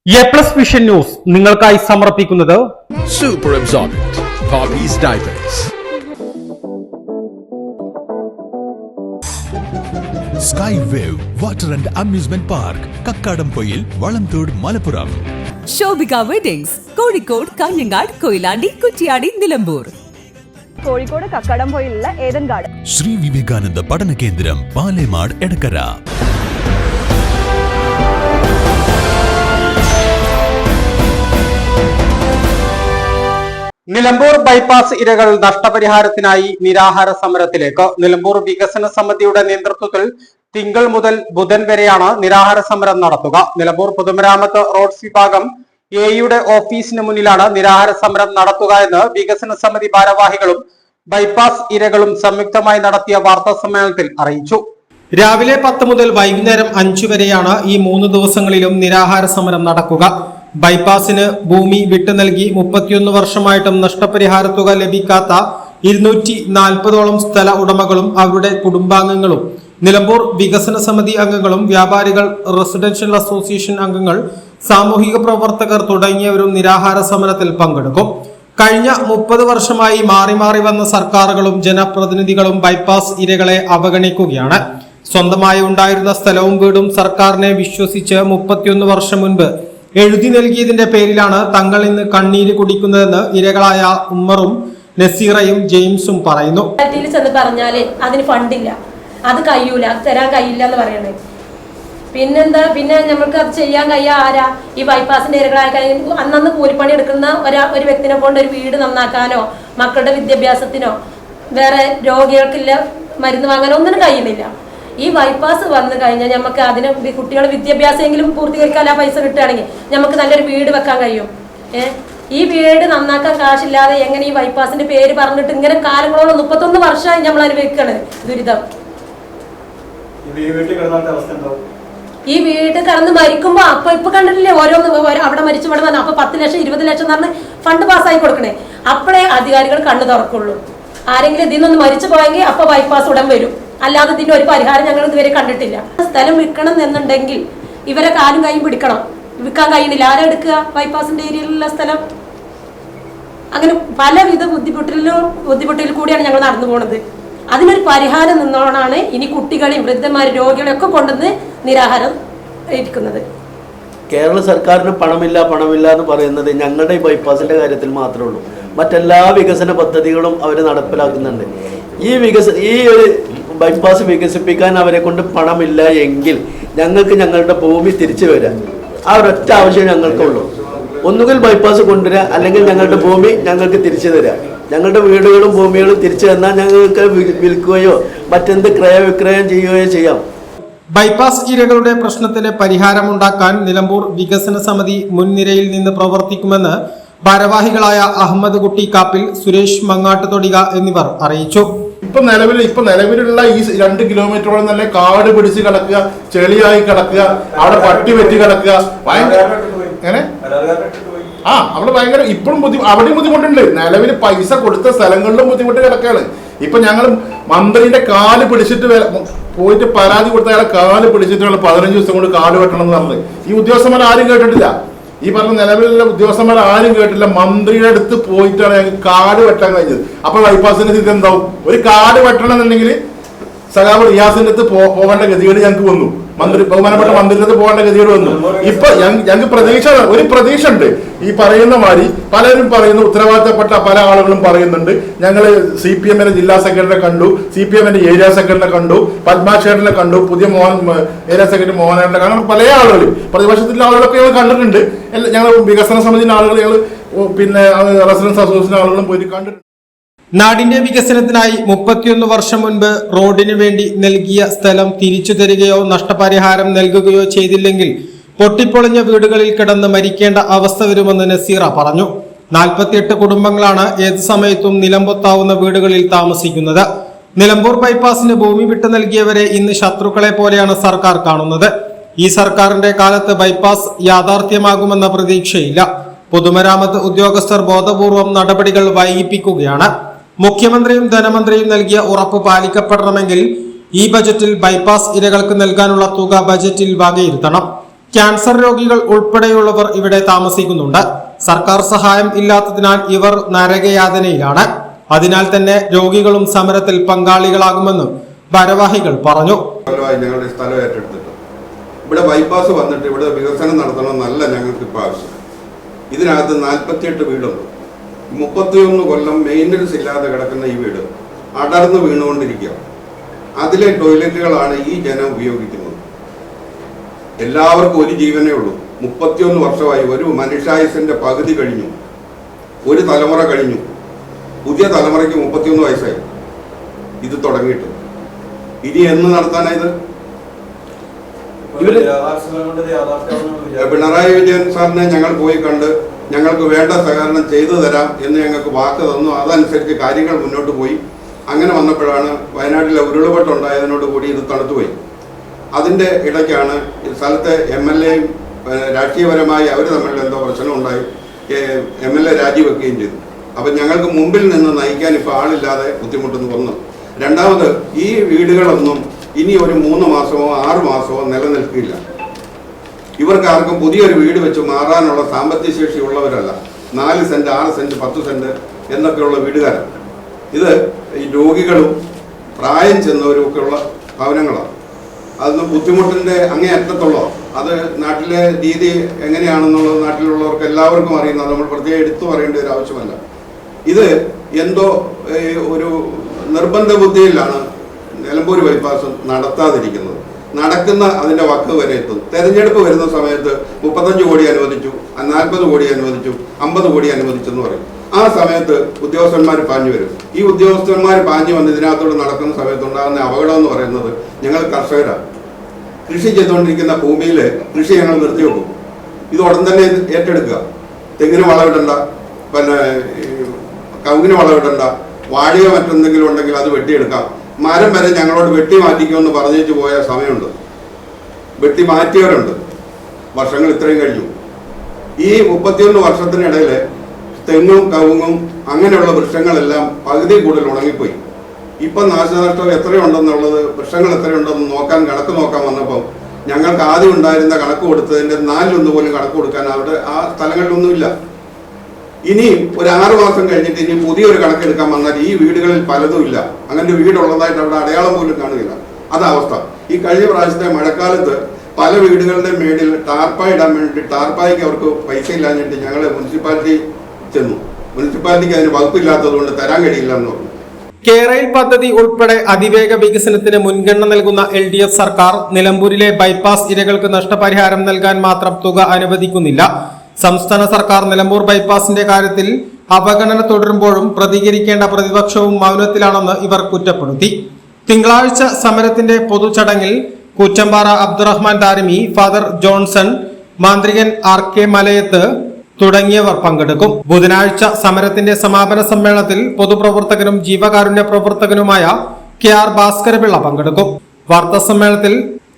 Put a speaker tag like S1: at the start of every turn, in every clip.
S1: A+ vision news നിങ്ങൾക്കായി സമർപ്പിക്കുന്നത്
S2: Super Absorbent Poppy's Diapers.
S3: Skywave Water and Amusement Park, Kakkadampoyil, Valamthode, Malappuram.
S4: Shobhika weddings, Kozhikode, Kanhangad, Koyilandy, Kuttiady, Nilambur.
S5: Kozhikode കക്കാടംപൊയിലുള്ള Eden garden.
S3: Sree Vivekananda Padana Kendram, Palemad, Edakkara.
S1: Nilambur bypass ഇരകൾ നഷ്ടപരിഹാരത്തിനായി നിരാഹാര സമരത്തിലേക്ക്. നിലമ്പൂർ വികസന സമിതിയുടെ നേതൃത്വത്തിൽ തിങ്കൾ മുതൽ ബുധൻ വരെയാണ് നിരാഹാര സമരം നടത്തുക. നിലമ്പൂർ പൊതുമരാമത്ത് റോഡ്സ് വിഭാഗം എയുടെ ഓഫീസിന് മുന്നിലാണ് നിരാഹാര സമരം നടത്തുക എന്ന് വികസന സമിതി ഭാരവാഹികളും ബൈപ്പാസ് ഇരകളും സംയുക്തമായി നടത്തിയ വാർത്താ സമ്മേളനത്തിൽ അറിയിച്ചു. രാവിലെ 10 മുതൽ വൈകുന്നേരം 5 വരെയാണ് ഈ 3 ദിവസങ്ങളിലും നിരാഹാര സമരം നടക്കുക. ബൈപ്പാസിന് ഭൂമി വിട്ടു നൽകി 31 വർഷമായിട്ടും നഷ്ടപരിഹാര തുക ലഭിക്കാത്ത 240ഓളം സ്ഥല ഉടമകളും അവരുടെ കുടുംബാംഗങ്ങളും, നിലമ്പൂർ വികസന സമിതി അംഗങ്ങളും, വ്യാപാരികൾ, റെസിഡൻഷ്യൽ അസോസിയേഷൻ അംഗങ്ങൾ, സാമൂഹിക പ്രവർത്തകർ തുടങ്ങിയവരും നിരാഹാര സമരത്തിൽ പങ്കെടുക്കും. കഴിഞ്ഞ 30 വർഷമായി മാറി മാറി വന്ന സർക്കാരുകളും ജനപ്രതിനിധികളും ബൈപ്പാസ് ഇരകളെ അവഗണിക്കുകയാണ്. സ്വന്തമായി ഉണ്ടായിരുന്ന സ്ഥലവും വീടും സർക്കാരിനെ വിശ്വസിച്ച് 31 വർഷം മുൻപ് എഴുതി നൽകിയതിന്റെ പേരിലാണ് തങ്ങൾ ഇന്ന് കണ്ണീര് കുടിക്കുന്നതെന്ന് ഇരകളായ ഉമ്മറും നസീറയും ജെയിംസും പറയുന്നു.
S6: പറഞ്ഞാല് അതിന് ഫണ്ടില്ല, അത് കഴിയൂല, തരാൻ കഴിയില്ല എന്ന് പറയണേ. പിന്നെന്താ, പിന്നെ നമുക്ക് അത് ചെയ്യാൻ കഴിയാ ആരാ? ഈ ബൈപ്പാസിന്റെ ഇരകളായ അന്നന്ന് കൂലിപ്പണി എടുക്കുന്ന ഒരു വ്യക്തിനെ കൊണ്ട് ഒരു വീട് നന്നാക്കാനോ മക്കളുടെ വിദ്യാഭ്യാസത്തിനോ വേറെ രോഗികൾക്കില്ല മരുന്ന് വാങ്ങാനോ ഒന്നിനും കഴിയുന്നില്ല. ഈ ബൈപ്പാസ് വന്നു കഴിഞ്ഞാൽ നമുക്ക് അതിന് കുട്ടികളുടെ വിദ്യാഭ്യാസമെങ്കിലും പൂർത്തീകരിക്കാൻ ആ പൈസ കിട്ടുകയാണെങ്കിൽ നമുക്ക് നല്ലൊരു വീട് വെക്കാൻ കഴിയും. ഈ വീട് നന്നാക്കാൻ കാശില്ലാതെ എങ്ങനെ ഈ ബൈപ്പാസിന്റെ പേര് പറഞ്ഞിട്ട് ഇങ്ങനെ കാലങ്ങളോളം 31 വർഷമായി നമ്മൾ അനുഭവിക്കണത് ദുരിതം. ഈ വീട് കടന്ന് മരിക്കുമ്പോ ഇപ്പൊ കണ്ടിട്ടില്ലേ ഓരോന്ന് അവിടെ മരിച്ചു ഇവിടെ വന്നു. അപ്പൊ 10 ലക്ഷം 20 ലക്ഷം എന്ന് പറഞ്ഞ് ഫണ്ട് പാസ്സായി കൊടുക്കണേ. അപ്പോഴേ അധികാരികൾ കണ്ണു തുറക്കുള്ളൂ. ആരെങ്കിലും ഇതിൽ നിന്ന് മരിച്ചു പോയെങ്കിൽ അപ്പൊ ബൈപ്പാസ് ഉടൻ വരും. അല്ലാതെ ഇതിന്റെ ഒരു പരിഹാരം ഞങ്ങൾ ഇതുവരെ കണ്ടിട്ടില്ല. സ്ഥലം വിൽക്കണം എന്നുണ്ടെങ്കിൽ ഇവരെ കാലും കൈയും പിടിക്കണം. വിൽക്കാൻ കഴിയുന്നില്ല. ആരാ എടുക്കുക ബൈപ്പാസിന്റെ ഏരിയയിലുള്ള സ്ഥലം? അങ്ങനെ പലവിധ ബുദ്ധിമുട്ടിൽ കൂടിയാണ് ഞങ്ങൾ നടന്നു പോകുന്നത്. അതിനൊരു പരിഹാരം നിന്നോണാണ് ഇനി കുട്ടികളെയും വൃദ്ധന്മാരും രോഗികളെയും ഒക്കെ കൊണ്ടുവന്ന് നിരാഹാരം ഇരിക്കുന്നത്.
S7: കേരള സർക്കാരിന് പണമില്ല എന്ന് പറയുന്നത് ഞങ്ങളുടെ ഈ ബൈപ്പാസിന്റെ കാര്യത്തിൽ മാത്രമേ ഉള്ളൂ. മറ്റെല്ലാ വികസന പദ്ധതികളും അവർ നടപ്പിലാക്കുന്നുണ്ട്. ഈ ഒരു ബൈപ്പാസ് വികസിപ്പിക്കാൻ അവരെ കൊണ്ട് പണമില്ല എങ്കിൽ ഞങ്ങൾക്ക് ഞങ്ങളുടെ ഭൂമി തിരിച്ചു വരാം. ആ ഒരൊറ്റ ആവശ്യം ഞങ്ങൾക്കുള്ളൂ. ഒന്നുകിൽ ബൈപ്പാസ് കൊണ്ടുവരിക, അല്ലെങ്കിൽ ഞങ്ങളുടെ ഭൂമി ഞങ്ങൾക്ക് തിരിച്ചു തരാം. ഞങ്ങളുടെ വീടുകളും ഭൂമികളും തിരിച്ചു തന്നാൽ ഞങ്ങൾക്ക് വിൽക്കുകയോ മറ്റെന്ത് ക്രയവിക്രയം ചെയ്യുകയോ ചെയ്യാം.
S1: ബൈപ്പാസ് ഇരകളുടെ പ്രശ്നത്തിന് പരിഹാരമുണ്ടാക്കാൻ നിലമ്പൂർ വികസന സമിതി മുൻനിരയിൽ നിന്ന് പ്രവർത്തിക്കുമെന്ന് ഭാരവാഹികളായ അഹമ്മദ് കുട്ടി കാപ്പിൽ, സുരേഷ് മങ്ങാട്ടുതൊടിക എന്നിവർ അറിയിച്ചു.
S8: ഇപ്പൊ നിലവിലുള്ള ഈ 2 കിലോമീറ്ററോളം നല്ല കാട് പിടിച്ച് കിടക്കുക, ചെളിയായി കിടക്കുക, അവിടെ പട്ടി വെറ്റി കിടക്കുക. അവിടെ ഭയങ്കര ഇപ്പോഴും അവിടെയും ബുദ്ധിമുട്ടുണ്ട്. നിലവിൽ പൈസ കൊടുത്ത സ്ഥലങ്ങളിലും ബുദ്ധിമുട്ട് കിടക്കുകയാണ്. ഇപ്പൊ ഞങ്ങൾ മന്ത്രിന്റെ കാല് പിടിച്ചിട്ട് പോയിട്ട് പരാതി കൊടുത്ത അയാളെ കാല് പിടിച്ചിട്ട് 15 ദിവസം കൊണ്ട് കാല് വെട്ടണം എന്ന് പറഞ്ഞത് ഈ ഉദ്യോഗസ്ഥന്മാർ ആരും കേട്ടിട്ടില്ല. ഈ പറഞ്ഞ നിലവിലുള്ള ഉദ്യോഗസ്ഥന്മാർ ആരും കേട്ടില്ല. മന്ത്രിയുടെ അടുത്ത് പോയിട്ടാണ് ഞങ്ങൾക്ക് കാട് വെട്ടാൻ കഴിഞ്ഞത്. അപ്പൊ ബൈപ്പാസിന്റെ സ്ഥിതി എന്താവും? ഒരു കാട് വെട്ടണം എന്നുണ്ടെങ്കിൽ സഖാവ് റിയാസിന്റെ അടുത്ത് പോകേണ്ട ഗതികേട് ഞങ്ങൾക്ക് വന്നു. ബഹുമാനപ്പെട്ട മന്ത്രിയുടെ അടുത്ത് പോകേണ്ട ഗതികേട് വന്നു. ഇപ്പൊ ഞങ്ങൾക്ക് ഒരു പ്രതീക്ഷ ഉണ്ട്. ഈ പറയുന്ന മാതിരി പലരും പറയുന്നു, ഉത്തരവാദിത്തപ്പെട്ട പല ആളുകളും പറയുന്നുണ്ട്. ഞങ്ങൾ CPM ജില്ലാ സെക്രട്ടറിയെ കണ്ടു, CPM ഏരിയ സെക്രട്ടറിയെ കണ്ടു, പത്മാശേഖരനെ കണ്ടു, പുതിയ ഏരിയ സെക്രട്ടറി മോഹനേട്ടനെ കണ്ടു. അങ്ങനെ പല ആളുകൾ, പ്രതിപക്ഷത്തിലെ ആളുകളൊക്കെ ഞങ്ങൾ കണ്ടിട്ടുണ്ട്. ഞങ്ങൾ വികസന സമിതിന്റെ ആളുകൾ, ഞങ്ങൾ പിന്നെ റെസിഡൻസ് അസോസിയേഷൻ ആളുകളും പോയിട്ട് കണ്ടിട്ടുണ്ട്.
S1: നാടിന്റെ വികസനത്തിനായി 31 വർഷം മുൻപ് റോഡിന് വേണ്ടി നൽകിയ സ്ഥലം തിരിച്ചു തരികയോ നഷ്ടപരിഹാരം നൽകുകയോ ചെയ്തില്ലെങ്കിൽ പൊട്ടിപ്പൊളിഞ്ഞ വീടുകളിൽ കിടന്ന് മരിക്കേണ്ട അവസ്ഥ വരുമെന്ന് നസീറ പറഞ്ഞു. 48 കുടുംബങ്ങളാണ് ഏത് സമയത്തും നിലംപൊത്താവുന്ന വീടുകളിൽ താമസിക്കുന്നത്. നിലമ്പൂർ ബൈപ്പാസിന് ഭൂമി വിട്ടു നൽകിയവരെ ഇന്ന് ശത്രുക്കളെ പോലെയാണ് സർക്കാർ കാണുന്നത്. ഈ സർക്കാരിന്റെ കാലത്ത് ബൈപ്പാസ് യാഥാർത്ഥ്യമാകുമെന്ന പ്രതീക്ഷയില്ല. പൊതുമരാമത്ത് ഉദ്യോഗസ്ഥർ ബോധപൂർവം നടപടികൾ വൈകിപ്പിക്കുകയാണ്. മുഖ്യമന്ത്രിയും ധനമന്ത്രിയും നൽകിയ ഉറപ്പ് പാലിക്കപ്പെടണമെങ്കിൽ ഈ ബജറ്റിൽ ബൈപ്പാസ് ഇരകൾക്ക് നൽകാനുള്ള തുക ബജറ്റിൽ വകയിരുത്തണം. ക്യാൻസർ രോഗികൾ ഉൾപ്പെടെയുള്ളവർ ഇവിടെ താമസിക്കുന്നുണ്ട്. സർക്കാർ സഹായം ഇല്ലാത്തതിനാൽ ഇവർ നരകയാതനയിലാണ്. അതിനാൽ തന്നെ രോഗികളും സമരത്തിൽ പങ്കാളികളാകുമെന്ന് ഭാരവാഹികൾ പറഞ്ഞു.
S9: ഞങ്ങളുടെ സ്ഥലം ഏറ്റെടുത്തിട്ട് ഇവിടെ ബൈപ്പാസ് വന്നിട്ട് ഇവിടെ വികസനം നടത്തണമെന്നല്ല ഞങ്ങൾക്ക് ഇപ്പോൾ ആവശ്യം. ഇതിനകത്ത് 48 വീടുണ്ട്. 31 കൊല്ലം മെയിൻ്റനൻസ് ഇല്ലാതെ കിടക്കുന്ന ഈ വീട് അടർന്ന് വീണുകൊണ്ടിരിക്കുക. അതിലെ ടോയ്ലറ്റുകളാണ് ഈ ജനം ഉപയോഗിക്കുന്നത്. എല്ലാവർക്കും ഒരു ജീവനേ ഉള്ളൂ. 31 വർഷമായി ഒരു മനുഷ്യായുസിന്റെ പകുതി കഴിഞ്ഞു. ഒരു തലമുറ കഴിഞ്ഞു. പുതിയ തലമുറയ്ക്ക് 31 വയസ്സായി ഇത് തുടങ്ങിയിട്ട്. ഇനി എന്ന് നടത്താനായത്? പിണറായി വിജയൻ സാറിനെ ഞങ്ങൾ പോയി കണ്ട് ഞങ്ങൾക്ക് വേണ്ട സഹകരണം ചെയ്തു തരാം എന്ന് ഞങ്ങൾക്ക് വാക്ക് തന്നു. അതനുസരിച്ച് കാര്യങ്ങൾ മുന്നോട്ട് പോയി. അങ്ങനെ വന്നപ്പോഴാണ് വയനാട്ടിലെ ഉരുൾപൊട്ടുണ്ടായതിനോട് കൂടി ഇത് തണുത്തുപോയി. അതിൻ്റെ ഇടയ്ക്കാണ് സ്ഥലത്തെ MLAയും രാഷ്ട്രീയപരമായി അവർ തമ്മിൽ എന്തോ പ്രശ്നമുണ്ടായി. MLA രാജിവെക്കുകയും ചെയ്തു. അപ്പം ഞങ്ങൾക്ക് മുമ്പിൽ നിന്ന് നയിക്കാൻ ഇപ്പോൾ ആളില്ലാതെ ബുദ്ധിമുട്ടെന്ന് വന്നു. രണ്ടാമത് ഈ വീടുകളൊന്നും ഇനി ഒരു 3 മാസമോ 6 മാസമോ നിലനിൽക്കില്ല. ഇവർക്ക് ആർക്കും പുതിയൊരു വീട് വെച്ച് മാറാനുള്ള സാമ്പത്തിക ശേഷി ഉള്ളവരല്ല. 4 സെന്റ് 6 സെന്റ് 10 സെന്റ് എന്നൊക്കെയുള്ള വീടുകാരാണ്. ഇത് ഈ രോഗികളും പ്രായം ചെന്നവരും ഒക്കെയുള്ള ഭവനങ്ങളാണ്. അതൊന്നും ബുദ്ധിമുട്ടിൻ്റെ അങ്ങേയറ്റത്തുള്ളോ. അത് നാട്ടിലെ രീതി എങ്ങനെയാണെന്നുള്ളത് നാട്ടിലുള്ളവർക്ക് എല്ലാവർക്കും അറിയുന്നത് നമ്മൾ പ്രത്യേകം എടുത്തു പറയേണ്ട ഒരു ആവശ്യമല്ല. ഇത് എന്തോ ഒരു നിർബന്ധ ബുദ്ധിയിലാണ് നിലമ്പൂർ ബൈപ്പാസ് നടത്താതിരിക്കുന്നത്. നടക്കുന്ന അതിൻ്റെ വക്ക് വരെ എത്തും. തെരഞ്ഞെടുപ്പ് വരുന്ന സമയത്ത് 35 കോടി അനുവദിച്ചു, 40 കോടി അനുവദിച്ചു, 50 കോടി അനുവദിച്ചെന്ന് പറയും. ആ സമയത്ത് ഉദ്യോഗസ്ഥന്മാർ പാഞ്ഞു വരും. ഈ ഉദ്യോഗസ്ഥന്മാർ പാഞ്ഞു വന്ന് ഇതിനകത്തോട് നടക്കുന്ന സമയത്ത് ഉണ്ടാകുന്ന അപകടം എന്ന് പറയുന്നത് ഞങ്ങൾ കർഷകരാണ്. കൃഷി ചെയ്തുകൊണ്ടിരിക്കുന്ന ഭൂമിയിൽ കൃഷി ഞങ്ങൾ നിർത്തിവെക്കും. ഇത് ഉടൻ തന്നെ ഏറ്റെടുക്കുക. തെങ്ങിന് വളമിടണ്ട, പിന്നെ കവുങ്ങിന് വളമിടണ്ട, വാഴയോ മറ്റെന്തെങ്കിലും ഉണ്ടെങ്കിൽ അത് വെട്ടിയെടുക്കാം. മരം വരെ ഞങ്ങളോട് വെട്ടി മാറ്റിക്കുമെന്ന് പറഞ്ഞേച്ച് പോയ സമയമുണ്ട്. വെട്ടി മാറ്റിയവരുണ്ട്. വർഷങ്ങൾ ഇത്രയും കഴിഞ്ഞു. ഈ 31 വർഷത്തിനിടയിൽ തെങ്ങും കവുങ്ങും അങ്ങനെയുള്ള വൃക്ഷങ്ങളെല്ലാം പകുതി കൂടുതൽ ഉണങ്ങിപ്പോയി. ഇപ്പം നാശനഷ്ടം എത്രയുണ്ടെന്നുള്ളത്, വൃക്ഷങ്ങൾ എത്രയുണ്ടെന്ന് കണക്ക് നോക്കാൻ വന്നപ്പോൾ ഞങ്ങൾക്ക് ആദ്യം ഉണ്ടായിരുന്ന കണക്ക് കൊടുത്തതിൻ്റെ 4 പോലും കണക്ക് കൊടുക്കാൻ അവിടെ ആ സ്ഥലങ്ങളിലൊന്നുമില്ല. ഇനി ഒരു 6 മാസം കഴിഞ്ഞിട്ട് ഇനി പുതിയൊരു കണക്കെടുക്കാൻ വന്നാൽ ഈ വീടുകളിൽ പലതും ഇല്ല. അങ്ങനെ ഒരു വീടുള്ളതായിട്ട് അവിടെ അടയാളം പോലും കാണുകയില്ല. അതവസ്ഥ. ഈ കഴിഞ്ഞ പ്രാവശ്യത്തെ മഴക്കാലത്ത് പല വീടുകളുടെ മേടിൽ ടാർപ്പായി ഇടാൻ വേണ്ടി ടാർപ്പായിക്ക് അവർക്ക് പൈസ ഇല്ലാഞ്ഞിട്ട് ഞങ്ങൾ മുനിസിപ്പാലിറ്റി ചെന്നു. മുനിസിപ്പാലിറ്റിക്ക് അതിന് വകുപ്പില്ലാത്തത് കൊണ്ട് തരാൻ കഴിയില്ല എന്ന് പറഞ്ഞു.
S1: കേരയിൽ പദ്ധതി ഉൾപ്പെടെ അതിവേഗ വികസനത്തിന് മുൻഗണന നൽകുന്ന LDF സർക്കാർ നിലമ്പൂരിലെ ബൈപ്പാസ് ഇരകൾക്ക് നഷ്ടപരിഹാരം നൽകാൻ മാത്രം തുക അനുവദിക്കുന്നില്ല. സംസ്ഥാന സർക്കാർ നിലമ്പൂർ ബൈപ്പാസിന്റെ കാര്യത്തിൽ അവഗണന തുടരുമ്പോഴും പ്രതികരിക്കേണ്ട പ്രതിപക്ഷവും മൗനത്തിലാണെന്ന് ഇവർ കുറ്റപ്പെടുത്തി. തിങ്കളാഴ്ച സമരത്തിന്റെ പൊതുചടങ്ങിൽ കൂറ്റമ്പാറ അബ്ദുറഹ്മാൻ താരിമി, ഫാദർ ജോൺസൺ, മാന്ത്രികൻ RK മലയത്ത് തുടങ്ങിയവർ പങ്കെടുക്കും. ബുധനാഴ്ച സമരത്തിന്റെ സമാപന സമ്മേളനത്തിൽ പൊതുപ്രവർത്തകനും ജീവകാരുണ്യ പ്രവർത്തകനുമായ KR ഭാസ്കരപിള്ള പങ്കെടുക്കും. വാർത്താ സമ്മേളനത്തിൽ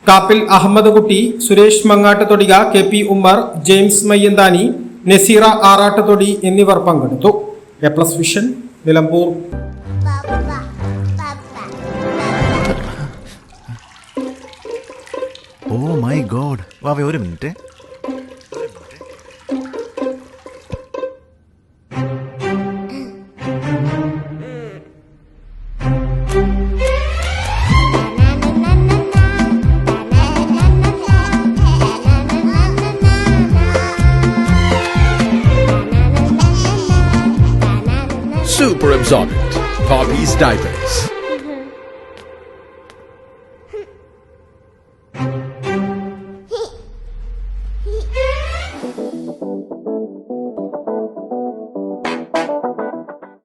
S1: കാപ്പിൽ അഹമ്മദ് കുട്ടി, സുരേഷ് മങ്ങാട്ടുതൊടിക, KP ഉമ്മർ, ജെയിംസ് മയ്യന്താനി, നസീറ ആറാട്ടുതൊടി എന്നിവർ പങ്കെടുത്തു. A+ Vision, Nilambur.
S3: Oh my God. വാവേ ഒരു minute.
S2: Super absorbent. Poppy's diapers.